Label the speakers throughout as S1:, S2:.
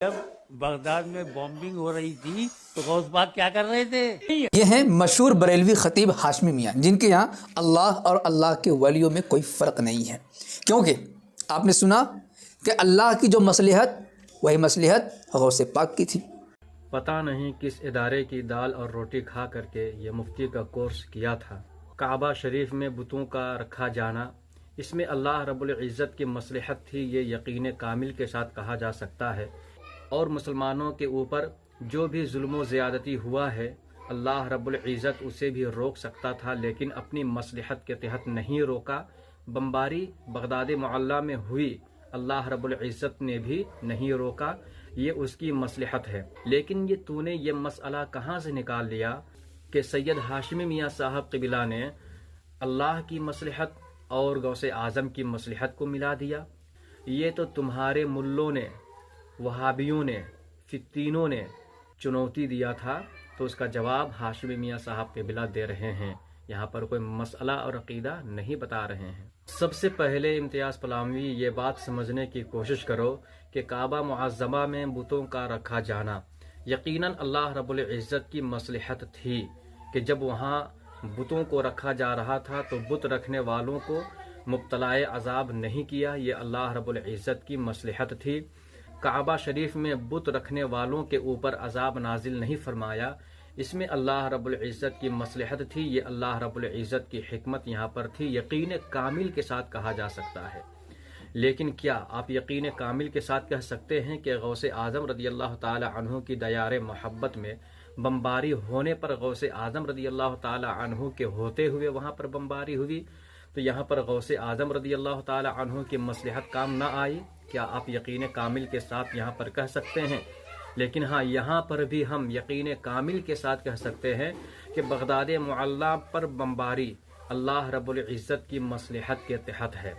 S1: जब बगदाद में बॉम्बिंग हो रही थी तो गौस पाक क्या कर रहे थे?
S2: ये हैं मशहूर बरेलवी खतीब हाशमी मियाँ, जिनके यहाँ अल्लाह और अल्लाह के वलियों में कोई फ़र्क नहीं है। क्योंकि आपने सुना कि अल्लाह की जो मसलिहत वही मसलिहत गौसे पाक की थी।
S3: पता नहीं किस इदारे की दाल और रोटी खा करके ये मुफ्ती का कोर्स किया था। काबा शरीफ में बुतों का रखा जाना, इसमें अल्लाह रब्बुल इज़्ज़त की मसलिहत थी, ये यकीन कामिल के साथ कहा जा सकता है। और मुसलमानों के ऊपर जो भी जुल्म ज़्यादती हुआ है, अल्लाह रब्बुल इज़्ज़त उसे भी रोक सकता था, लेकिन अपनी मसलिहत के तहत नहीं रोका। बमबारी बगदाद मोहल्ला में हुई, अल्लाह रब्बुल इज़्ज़त ने भी नहीं रोका, ये उसकी मसलिहत है। लेकिन ये तूने ये मसला कहाँ से निकाल लिया कि सैयद हाशमी मियाँ साहब क़िबला ने अल्लाह की मसलिहत और गौसे आज़म की मसलिहत को मिला दिया? ये तो तुम्हारे मुल्लों ने, वहाबियों ने, फित्तीनों ने चुनौती दिया था, तो उसका जवाब हाशमी मियाँ साहब क़िबला दे रहे हैं। यहाँ पर कोई मसला और अकीदा नहीं बता रहे हैं। सबसे पहले इम्तियाज़ पलामवी ये बात समझने की कोशिश करो कि काबा मुअज़्ज़मा में बुतों का रखा जाना यकीनन अल्लाह रब्बुल इज़्ज़त की मसलिहत थी कि जब वहाँ बुतों को रखा जा रहा था तो बुत रखने वालों को मुब्तलाए अजाब नहीं किया, ये अल्लाह रब्बुल इज़्ज़त की मसलिहत थी। काबा शरीफ में बुत रखने वालों के ऊपर अजाब नाजिल नहीं फरमाया, इसमें अल्लाह रब्बुल इज़्ज़त की मसलिहत थी, ये अल्लाह रब्बुल इज़्ज़त की हिकमत यहाँ पर थी। यकीन कामिल के साथ कहा जा सकता है। लेकिन क्या आप यकीन कामिल के साथ कह सकते हैं कि गौसे आज़म रदी अल्लाह ताला अन्हु की दयारे मोहब्बत में बमबारी होने पर गौसे आज़म रदी अल्लाह ताला अन्हु के होते हुए वहाँ पर बमबारी हुई, तो यहाँ पर गौसे आज़म रदी अल्लाह ताला अन्हु की मसलिहत काम ना आई? क्या आप यकीन कामिल के साथ यहाँ पर कह सकते हैं? लेकिन हाँ, यहाँ पर भी हम यकीन कामिल के साथ कह सकते हैं कि बगदाद मुअल्ला पर बमबारी अल्लाह रब्बुल इज़्ज़त की मसलिहत के तहत है।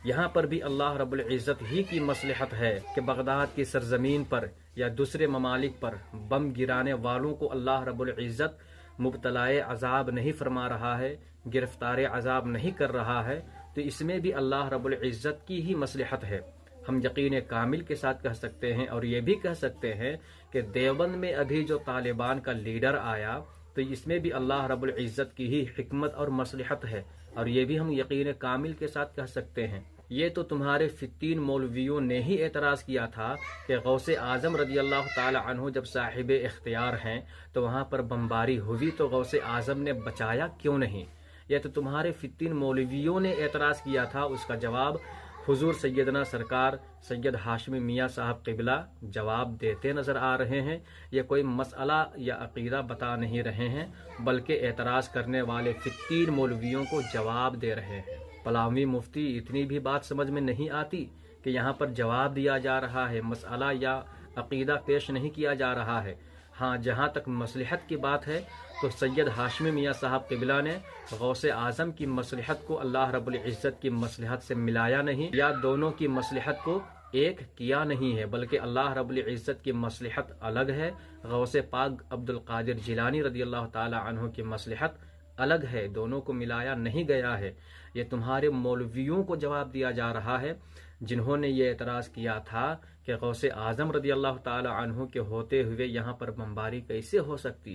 S3: यहाँ पर भी अल्लाह रब्बुल इज़्ज़त ही की मसलिहत है कि बगदाद की सरजमीन पर या दूसरे ममालिक पर बम गिराने वालों को अल्लाह रब्बुल इज़्ज़त मुब्तलाए अजाब नहीं फरमा रहा है, गिरफ्तार अजाब नहीं कर रहा है, तो इसमें भी अल्लाह रब्बुल इज़्ज़त की ही मसलिहत है। हम यकीन कामिल के साथ कह सकते हैं और ये भी कह सकते हैं कि देवबंद में अभी जो तालिबान का लीडर आया, तो इसमें भी अल्लाह रब्बुल इज़्ज़त की ही हिकमत और मसलिहत है, और ये भी हम यकीन कामिल के साथ कह सकते हैं। ये तो तुम्हारे फित्तीन मौलवियों ने ही एतराज़ किया था कि गौसे आज़म रदी अल्लाह ताला अन्हु जब साहिब इख्तियार हैं तो वहाँ पर बमबारी हुई, तो गौसे आज़म ने बचाया क्यों नहीं? यह तो तुम्हारे फित्तीन मौलवियों ने एतराज़ किया था, उसका जवाब हुजूर सैयदना सरकार सैयद हाशमी मियाँ साहब क़िबला जवाब देते नज़र आ रहे हैं। ये कोई मसला या अक़ीदा बता नहीं रहे हैं, बल्कि एतराज़ करने वाले फित्तीन मौलवियों को जवाब दे रहे हैं। पलामवी मुफ्ती, इतनी भी बात समझ में नहीं आती कि यहाँ पर जवाब दिया जा रहा है, मसला या अक़ीदा पेश नहीं किया जा रहा है। हाँ, जहाँ तक मसलिहत की बात है तो सैयद हाशमी मियाँ साहब क़िबला ने गौसे आज़म की मसलिहत को अल्लाह रब्बुल इज़्ज़त की मसलिहत से मिलाया नहीं, या दोनों की मसलिहत को एक किया नहीं है, बल्कि अल्लाह रब्बुल इज़्ज़त की मसलिहत अलग है, गौसे पाक अब्दुल क़ादिर जिलानी रदी अल्लाह ताला अन्हु की मसलिहत अलग है, दोनों को मिलाया नहीं गया है। ये तुम्हारे मौलवियों को जवाब दिया जा रहा है, जिन्होंने ये एतराज़ किया था कि गौसे आज़म रदी अल्लाह ताला अन्हु के होते हुए यहाँ पर बमबारी कैसे हो सकती है।